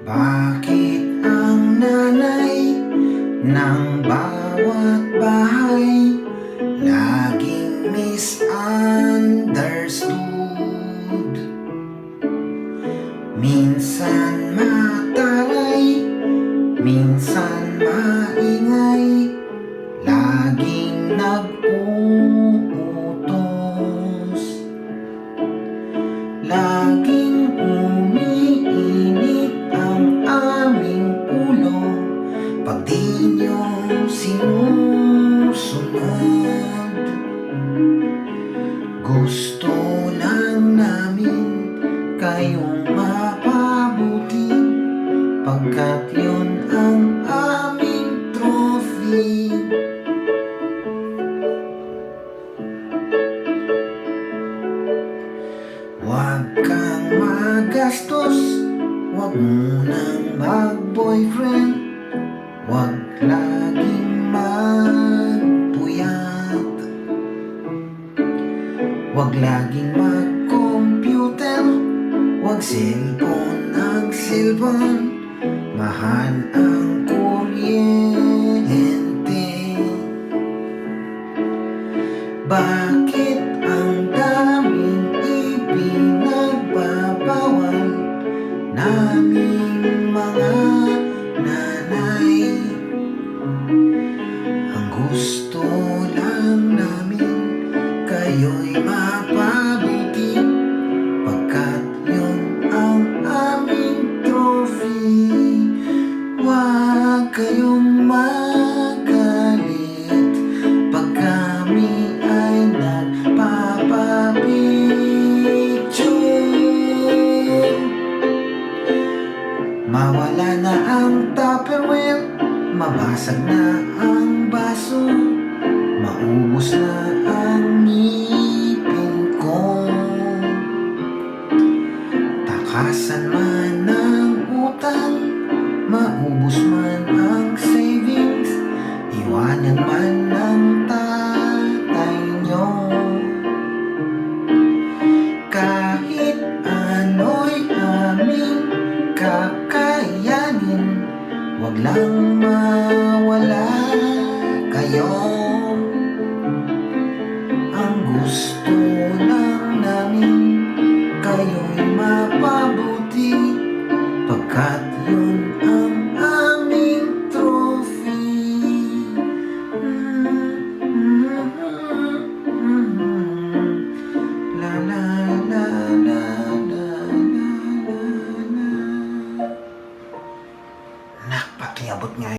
Bakit ang nanay ng bawat bahay laging misunderstood? Minsan mataray, minsan maingay, laging nag-uutos, laging umiinit ang aming ulo pag di nyo sinusunod. Gusto lang namin kayong mapabuti pagkat yun ang aming trophy. Huwag kang magastos, huwag munang mag-boyfriend, huwag laging magpuyat, huwag laging mag-computer, huwag cellphone ng cellphone, mahal ang kuryente. Bakit ang daming ipinagbabawal naming mga nanay? Ang gusto lang namin kayo'y mapabuti pagkat yun ang aming trophy. Huwag kayong magalit pag kami ay nagpapapicture. Mawala na ang Tupperware, mabasag na ang baso, maubos na ang ngipin ko, takasan man ng utang, maubos man ang savings, iwanan man ng tatay nyo. Kahit ano'y aming kakayanin, wag lang mawala kayo. Ang gusto lang namin kayo'y mapabuti pagkat yun ang aming trophy. La la la la la la la la. Nak, pakiabot nga.